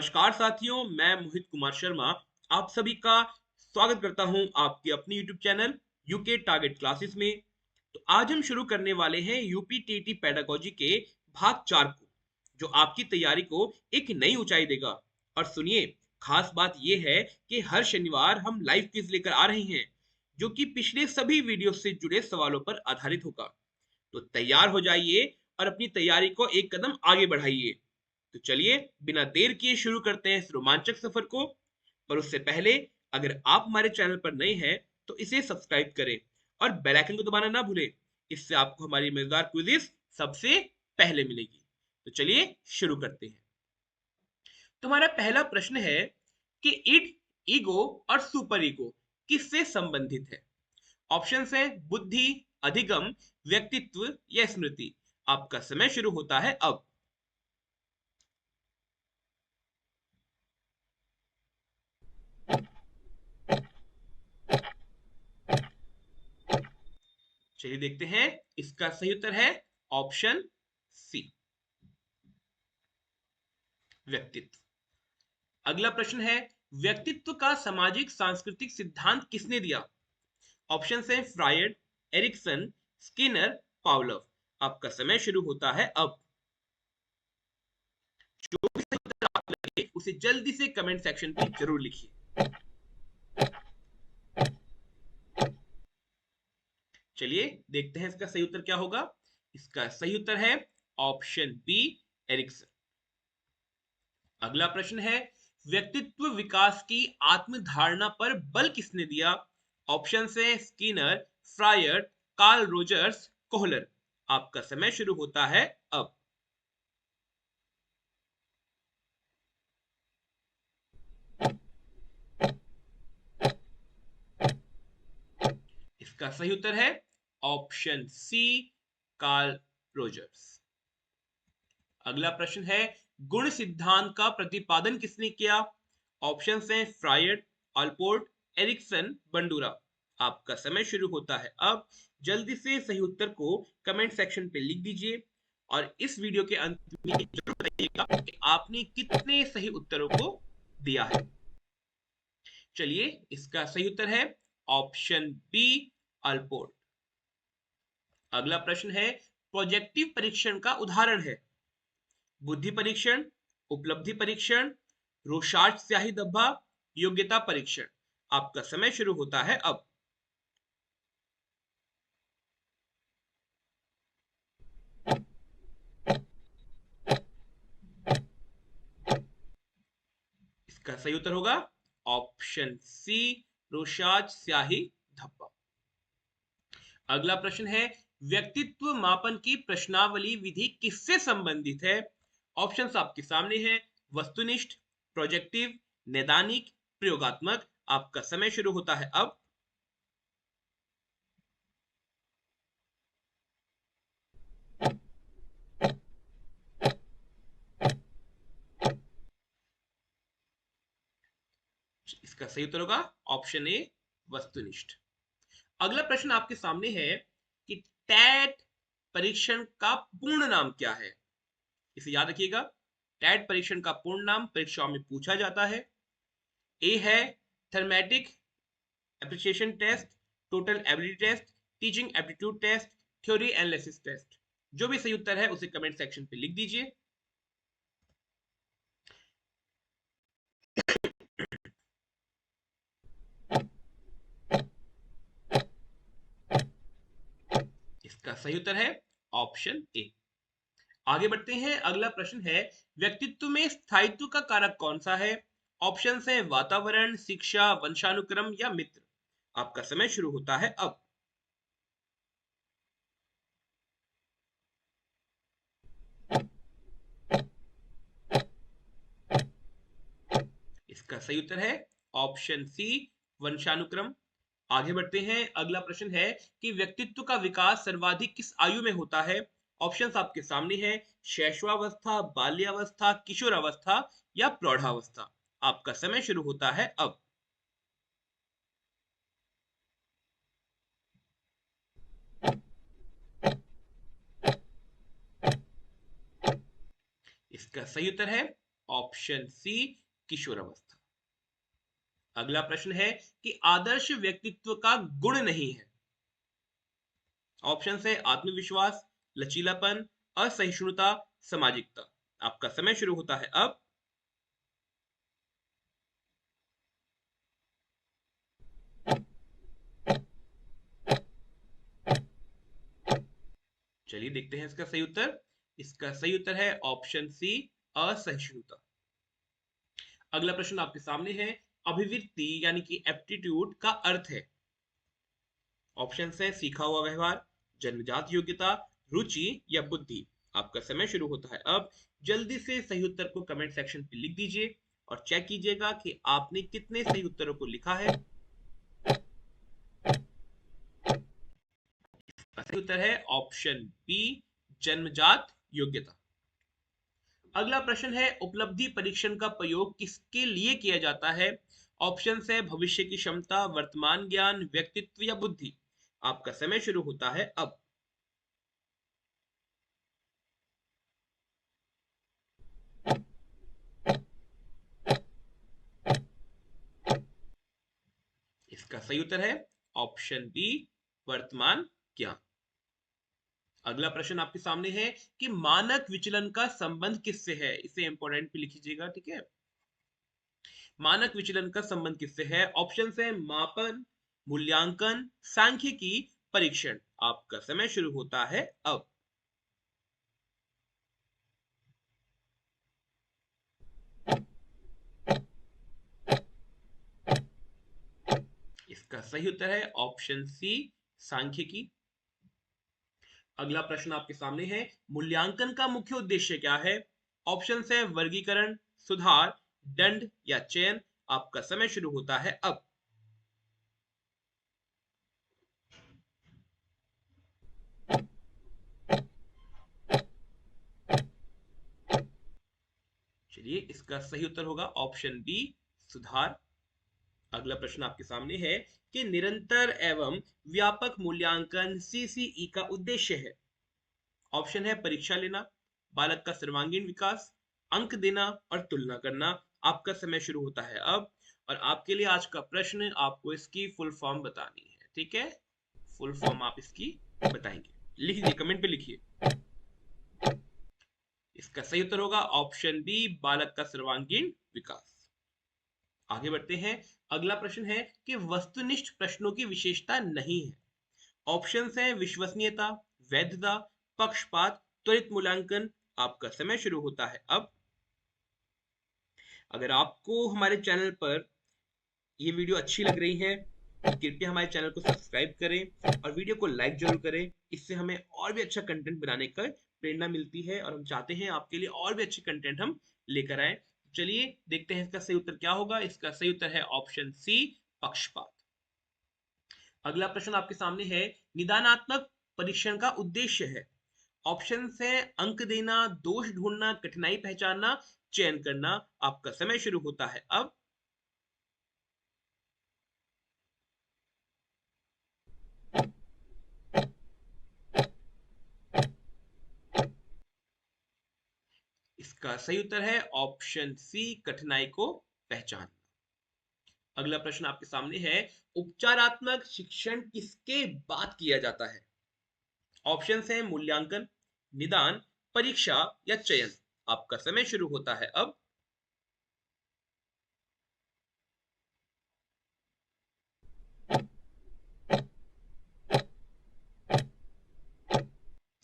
नमस्कार साथियों, मैं मोहित कुमार शर्मा आप सभी का स्वागत करता हूं आपके अपने YouTube channel UK target classes में। तो आज हम शुरू करने वाले हैं यूपीटीटी पेडागोजी के भाग 4 को, जो आपकी तैयारी को एक नई ऊंचाई देगा। और सुनिए, खास बात यह है कि हर शनिवार हम लाइव क्विज लेकर आ रहे हैं, जो कि पिछले सभी वीडियो से जुड़े सवालों पर आधारित होगा। तो तैयार हो जाइए और अपनी तैयारी को एक कदम आगे बढ़ाइए। तो चलिए बिना देर किए शुरू करते हैं इस रोमांचक सफर को। पर उससे पहले, अगर आप हमारे चैनल पर नए हैं तो इसे सब्सक्राइब करें और बेल आइकन को दबाना ना भूलें। इससे आपको हमारी मजेदार क्विज़ेस सबसे पहले मिलेगी। तो चलिए शुरू करते हैं। तुम्हारा पहला प्रश्न है कि इड, ईगो और सुपर ईगो किससे संबंधित है। ऑप्शन है बुद्धि, अधिगम, व्यक्तित्व या स्मृति। आपका समय शुरू होता है अब। चलिए देखते हैं। इसका सही उत्तर है ऑप्शन सी, व्यक्तित्व। अगला प्रश्न है, व्यक्तित्व का सामाजिक सांस्कृतिक सिद्धांत किसने दिया। ऑप्शन है फ्रायड, एरिक्सन, स्किनर, पावलोव। आपका समय शुरू होता है अब। जो भी सही उत्तर आपको लगे उसे जल्दी से कमेंट सेक्शन में जरूर लिखिए। चलिए देखते हैं इसका सही उत्तर क्या होगा। इसका सही उत्तर है ऑप्शन बी, एरिक्सन। अगला प्रश्न है, व्यक्तित्व विकास की आत्मधारणा पर बल किसने दिया। ऑप्शन है Skinner, fryer, Carl Rogers, Kohler. आपका समय शुरू होता है अब। इसका सही उत्तर है ऑप्शन सी, कार्ल रोजर्स। अगला प्रश्न है, गुण सिद्धांत का प्रतिपादन किसने किया। ऑप्शन है फ्रायड, ऑलपोर्ट, एरिक्सन, बंडूरा। आपका समय शुरू होता है अब। जल्दी से सही उत्तर को कमेंट सेक्शन पे लिख दीजिए और इस वीडियो के अंत में जरूर बताइएगा कि आपने कितने सही उत्तरों को दिया है। चलिए इसका सही उत्तर है ऑप्शन बी, अल्पोर्ट। अगला प्रश्न है, प्रोजेक्टिव परीक्षण का उदाहरण है। बुद्धि परीक्षण, उपलब्धि परीक्षण, रोशार्ट स्याही धब्बा, योग्यता परीक्षण। आपका समय शुरू होता है अब। इसका सही उत्तर होगा ऑप्शन सी, रोशार्ट स्याही धब्बा। अगला प्रश्न है, व्यक्तित्व मापन की प्रश्नावली विधि किससे संबंधित है। ऑप्शंस आपके सामने हैं। वस्तुनिष्ठ, प्रोजेक्टिव, नैदानिक, प्रयोगात्मक। आपका समय शुरू होता है अब। इसका सही उत्तर होगा ऑप्शन ए, वस्तुनिष्ठ। अगला प्रश्न आपके सामने है कि टैट परीक्षण का पूर्ण नाम क्या है। इसे याद रखिएगा। टैट परीक्षण का पूर्ण नाम परीक्षाओं में पूछा जाता है। ए है thematic appreciation test, total ability test, teaching aptitude test, theory analysis test. जो भी सही उत्तर है उसे कमेंट सेक्शन पे लिख दीजिए। इसका सही उत्तर है ऑप्शन ए। आगे बढ़ते हैं। अगला प्रश्न है, व्यक्तित्व में स्थायित्व का कारक कौन सा है। ऑप्शन है वातावरण, शिक्षा, वंशानुक्रम या मित्र। आपका समय शुरू होता है अब। इसका सही उत्तर है ऑप्शन सी, वंशानुक्रम। आगे बढ़ते हैं। अगला प्रश्न है कि व्यक्तित्व का विकास सर्वाधिक किस आयु में होता है। ऑप्शंस आपके सामने हैं। शैशवावस्था, बाल्यावस्था, किशोरावस्था या प्रौढ़ावस्था। आपका समय शुरू होता है अब। इसका सही उत्तर है ऑप्शन सी किशोरावस्था। अगला प्रश्न है कि आदर्श व्यक्तित्व का गुण नहीं है। ऑप्शन है आत्मविश्वास, लचीलापन, असहिष्णुता, सामाजिकता। आपका समय शुरू होता है अब। चलिए देखते हैं इसका सही उत्तर। इसका सही उत्तर है ऑप्शन सी असहिष्णुता। अगला प्रश्न आपके सामने है, अभिवृत्ति यानी कि एप्टीट्यूड का अर्थ है। ऑप्शन है सीखा हुआ व्यवहार, जन्मजात योग्यता, रुचि या बुद्धि। आपका समय शुरू होता है अब। जल्दी से सही उत्तर को कमेंट सेक्शन पे लिख दीजिए और चेक कीजिएगा कि आपने कितने सही उत्तरों को लिखा है। सही उत्तर है ऑप्शन बी, जन्मजात योग्यता। अगला प्रश्न है, उपलब्धि परीक्षण का प्रयोग किसके लिए किया जाता है। ऑप्शन है भविष्य की क्षमता, वर्तमान ज्ञान, व्यक्तित्व या बुद्धि। आपका समय शुरू होता है अब। इसका सही उत्तर है ऑप्शन बी, वर्तमान ज्ञान। अगला प्रश्न आपके सामने है कि मानक विचलन का संबंध किससे है। इसे इंपॉर्टेंट पे लिखिएगा, ठीक है। मानक विचलन का संबंध किससे है। ऑप्शन है मापन, मूल्यांकन, सांख्यिकी, परीक्षण। आपका समय शुरू होता है अब। इसका सही उत्तर है ऑप्शन सी, सांख्यिकी। अगला प्रश्न आपके सामने है, मूल्यांकन का मुख्य उद्देश्य क्या है। ऑप्शन है वर्गीकरण, सुधार, दंड या चयन। आपका समय शुरू होता है अब। चलिए इसका सही उत्तर होगा ऑप्शन बी, सुधार। अगला प्रश्न आपके सामने है कि निरंतर एवं व्यापक मूल्यांकन सीसीई का उद्देश्य है। ऑप्शन है परीक्षा लेना, बालक का सर्वांगीण विकास, अंक देना और तुलना करना। आपका समय शुरू होता है अब। और आपके लिए आज का प्रश्न, आपको इसकी फुल फॉर्म बतानी है, ठीक है। फुल फॉर्म आप इसकी बताएंगे, लिख दीजिए, कमेंट पे लिखिए। इसका सही उत्तर होगा ऑप्शन बी, बालक का सर्वांगीण विकास। आगे बढ़ते हैं। अगला प्रश्न है कि वस्तुनिष्ठ प्रश्नों की विशेषता नहीं है। ऑप्शन है विश्वसनीयता, वैधता, पक्षपात, त्वरित मूल्यांकन। आपका समय शुरू होता है अब। अगर आपको हमारे चैनल पर ये वीडियो अच्छी लग रही है तो कृपया हमारे चैनल को सब्सक्राइब करें और वीडियो को लाइक जरूर करें। इससे हमें और भी अच्छा कंटेंट बनाने का प्रेरणा मिलती है और हम चाहते हैं आपके लिए और भी अच्छे कंटेंट हम लेकर आए। चलिए देखते हैं इसका सही उत्तर क्या होगा। इसका सही उत्तर है ऑप्शन सी, पक्षपात। अगला प्रश्न आपके सामने है, निदानात्मक परीक्षण का उद्देश्य है। ऑप्शन है अंक देना, दोष ढूंढना, कठिनाई पहचानना, चयन करना। आपका समय शुरू होता है अब। इसका सही उत्तर है ऑप्शन सी, कठिनाई को पहचान। अगला प्रश्न आपके सामने है, उपचारात्मक शिक्षण किसके बाद किया जाता है। ऑप्शन है मूल्यांकन, निदान, परीक्षा या चयन। आपका समय शुरू होता है अब।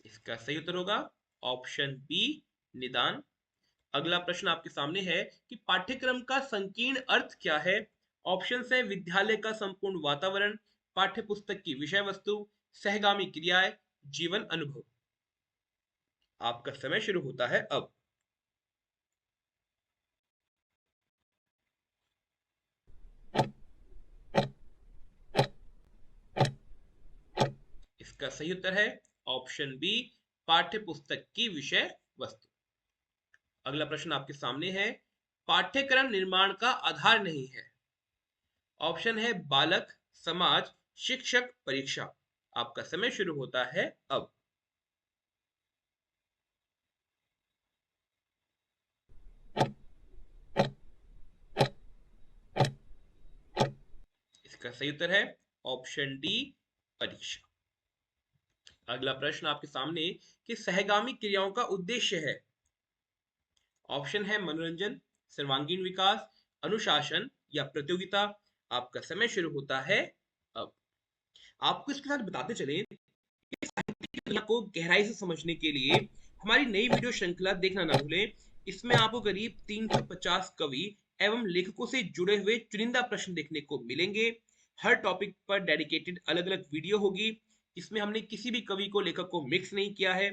इसका सही उत्तर होगा ऑप्शन बी, निदान। अगला प्रश्न आपके सामने है कि पाठ्यक्रम का संकीर्ण अर्थ क्या है। ऑप्शन है विद्यालय का संपूर्ण वातावरण, पाठ्यपुस्तक की विषय वस्तु, सहगामी क्रियाएं, जीवन अनुभव। आपका समय शुरू होता है अब। इसका सही उत्तर है ऑप्शन बी, पाठ्यपुस्तक की विषय वस्तु। अगला प्रश्न आपके सामने है, पाठ्यक्रम निर्माण का आधार नहीं है। ऑप्शन है बालक, समाज, शिक्षक, परीक्षा। आपका समय शुरू होता है अब। सही उत्तर है ऑप्शन डी परीक्षा। अगला प्रश्न आपके सामने कि सहगामी क्रियाओं का उद्देश्य है। ऑप्शन है मनोरंजन, सर्वांगीण विकास, अनुशासन या प्रतियोगिता। आपका समय शुरू होता है अब। आपको इसके साथ बताते चले दुनिया को गहराई से समझने के लिए हमारी नई वीडियो श्रृंखला देखना ना भूलें। इसमें आपको करीब 350 कवि एवं लेखकों से जुड़े हुए चुनिंदा प्रश्न देखने को मिलेंगे। हर टॉपिक पर डेडिकेटेड अलग अलग वीडियो होगी। इसमें हमने किसी भी कवि को लेखक को मिक्स नहीं किया है।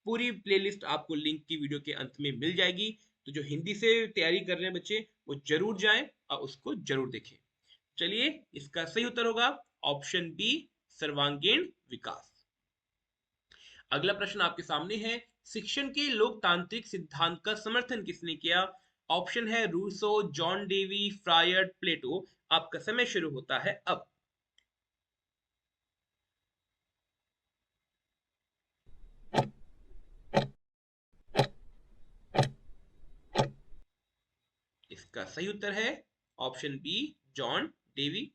पूरी प्लेलिस्ट आपको लिंक की वीडियो के अंत में मिल जाएगी। तो जो हिंदी से तैयारी कर रहे हैं बच्चे वो जरूर जाएं और उसको जरूर देखें। चलिए इसका सही उत्तर होगा ऑप्शन बी सर्वांगीण विकास। अगला प्रश्न आपके सामने है शिक्षण के लोकतांत्रिक सिद्धांत का समर्थन किसने किया। ऑप्शन है रूसो, जॉन डेवी, फ्रायड, प्लेटो। आपका समय शुरू होता है अब। इसका सही उत्तर है ऑप्शन बी जॉन डेवी।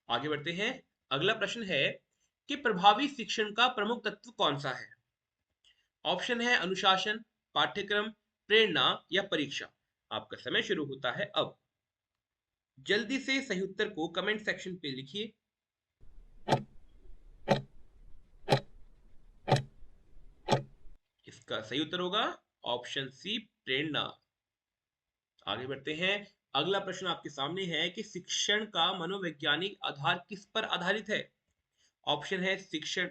आगे बढ़ते हैं। अगला प्रश्न है कि प्रभावी शिक्षण का प्रमुख तत्व कौन सा है। ऑप्शन है अनुशासन, पाठ्यक्रम, प्रेरणा या परीक्षा। आपका समय शुरू होता है अब। जल्दी से सही उत्तर को कमेंट सेक्शन पे लिखिए। इसका सही उत्तर होगा ऑप्शन सी प्रेरणा। आगे बढ़ते हैं। अगला प्रश्न आपके सामने है कि शिक्षण का मनोवैज्ञानिक आधार किस पर आधारित है। ऑप्शन है शिक्षण,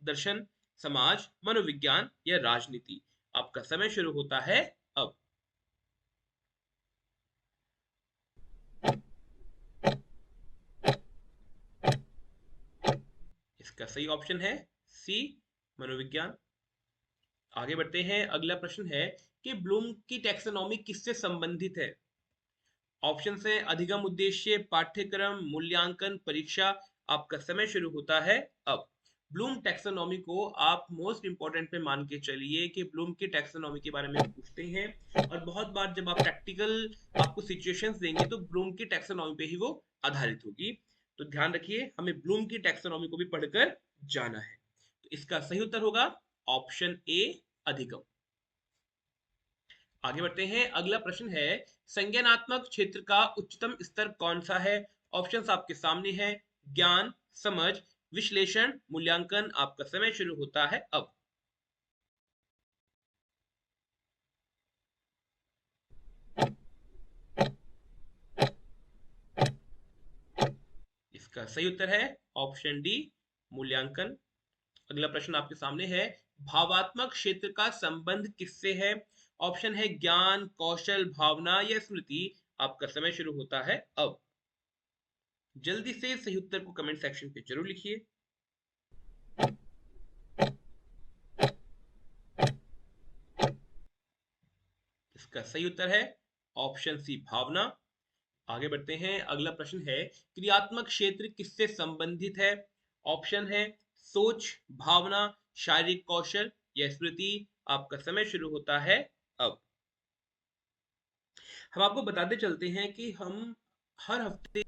दर्शन, समाज, मनोविज्ञान या राजनीति। आपका समय शुरू होता है अब। इसका सही ऑप्शन है सी मनोविज्ञान। आगे बढ़ते हैं। अगला प्रश्न है कि ब्लूम की टैक्सोनॉमी किससे संबंधित है। ऑप्शन है अधिगम उद्देश्य, पाठ्यक्रम, मूल्यांकन, परीक्षा। आपका समय शुरू होता है अब। ब्लूम टैक्सोनॉमी को आप मोस्ट इंपॉर्टेंट पे मान के चलिए कि ब्लूम की टैक्सोनॉमी के बारे में पूछते हैं और बहुत बार जब आप प्रैक्टिकल आपको सिचुएशंस देंगे तो ब्लूम की टैक्सोनॉमी पे ही वो आधारित होगी। तो ध्यान रखिए हमें ब्लूम की टैक्सोनॉमी को भी पढ़कर जाना है। तो इसका सही उत्तर होगा ऑप्शन ए अधिगम। आगे बढ़ते हैं। अगला प्रश्न है संज्ञानात्मक क्षेत्र का उच्चतम स्तर कौन सा है। ऑप्शंस आपके सामने हैं ज्ञान, समझ, विश्लेषण, मूल्यांकन। आपका समय शुरू होता है अब। इसका सही उत्तर है ऑप्शन डी मूल्यांकन। अगला प्रश्न आपके सामने है भावात्मक क्षेत्र का संबंध किससे है। ऑप्शन है ज्ञान, कौशल, भावना या स्मृति। आपका समय शुरू होता है अब। जल्दी से सही उत्तर को कमेंट सेक्शन पे जरूर लिखिए। इसका सही उत्तर है ऑप्शन सी भावना। आगे बढ़ते हैं। अगला प्रश्न है क्रियात्मक क्षेत्र किससे संबंधित है। ऑप्शन है सोच, भावना, शारीरिक कौशल या स्मृति। आपका समय शुरू होता है अब। हम आपको बताते चलते हैं कि हम हर हफ्ते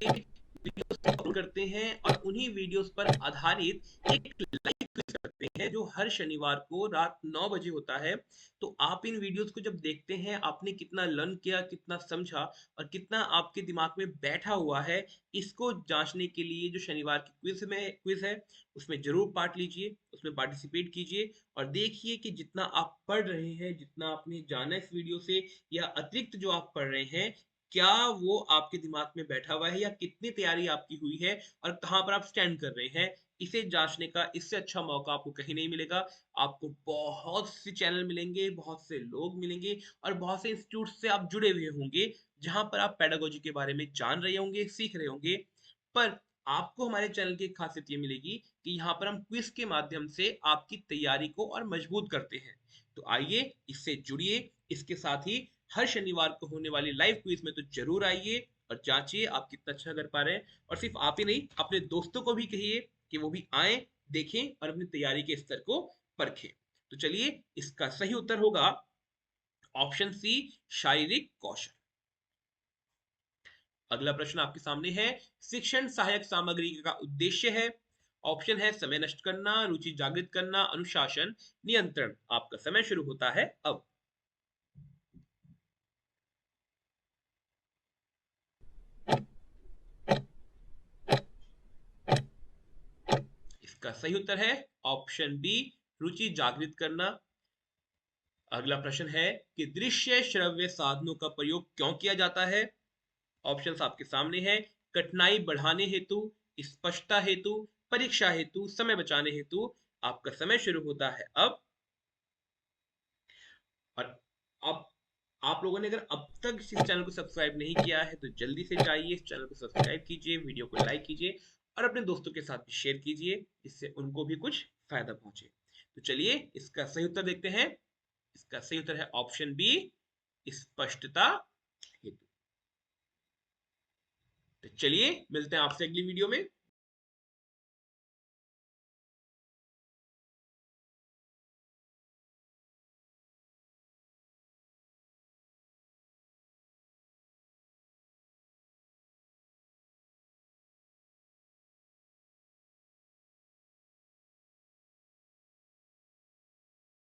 वीडियोस अपलोड करते हैं और उन्हीं वीडियोस पर आधारित एक लाइव क्विज करते हैं जो हर शनिवार को रात 9 बजे होता है। तो आप इन वीडियोस को जब देखते हैं आपने कितना लर्न किया, कितना समझा और कितना आपके दिमाग में बैठा हुआ है, इसको जांचने के लिए जो शनिवार की क्विज है उसमें जरूर पार्ट लीजिए, उसमें पार्टिसिपेट कीजिए और देखिए कि जितना आप पढ़ रहे हैं, जितना आपने जाना इस वीडियो से या अतिरिक्त जो आप पढ़ रहे हैं, क्या वो आपके दिमाग में बैठा हुआ है या कितनी तैयारी आपकी हुई है और कहां पर आप स्टैंड कर रहे हैं। इसे जांचने का इससे अच्छा मौका आपको कहीं नहीं मिलेगा। आपको बहुत से चैनल मिलेंगे, बहुत से लोग मिलेंगे और बहुत से इंस्टीट्यूट से आप जुड़े हुए होंगे जहां पर आप पेडागोजी के बारे में जान रहे होंगे, सीख रहे होंगे। पर आपको हमारे चैनल की खासियत ये मिलेगी कि यहाँ पर हम क्विज के माध्यम से आपकी तैयारी को और मजबूत करते हैं। तो आइए इससे जुड़िए। इसके साथ ही हर शनिवार को होने वाली लाइव क्विज में तो जरूर आइए और जांचिए आप कितना अच्छा कर पा रहे हैं। और सिर्फ आप ही नहीं, अपने दोस्तों को भी कहिए कि वो भी आए, देखें और अपनी तैयारी के स्तर को परखें। तो चलिए इसका सही उत्तर होगा ऑप्शन सी शारीरिक कौशल। अगला प्रश्न आपके सामने है, शिक्षण सहायक सामग्री का उद्देश्य है। ऑप्शन है समय नष्ट करना, रुचि जागृत करना, अनुशासन, नियंत्रण। आपका समय शुरू होता है अब। इसका सही उत्तर है ऑप्शन बी, रुचि जागृत करना। अगला प्रश्न है कि दृश्य श्रव्य साधनों का प्रयोग क्यों किया जाता है। ऑप्शंस आपके सामने हैं, कठिनाई बढ़ाने हेतु, स्पष्टता हेतु, परीक्षा हेतु, समय बचाने हेतु। आपका समय शुरू होता है अब। और अब आप लोगों ने अगर अब तक इस चैनल को सब्सक्राइब नहीं किया है तो जल्दी से जाइए इस चैनल को सब्सक्राइब कीजिए, वीडियो को लाइक कीजिए और अपने दोस्तों के साथ भी शेयर कीजिए, जिससे उनको भी कुछ फायदा पहुंचे। तो चलिए इसका सही उत्तर देखते हैं। इसका सही उत्तर है ऑप्शन बी, स्पष्टता हेतु। तो चलिए मिलते हैं आपसे अगली वीडियो में।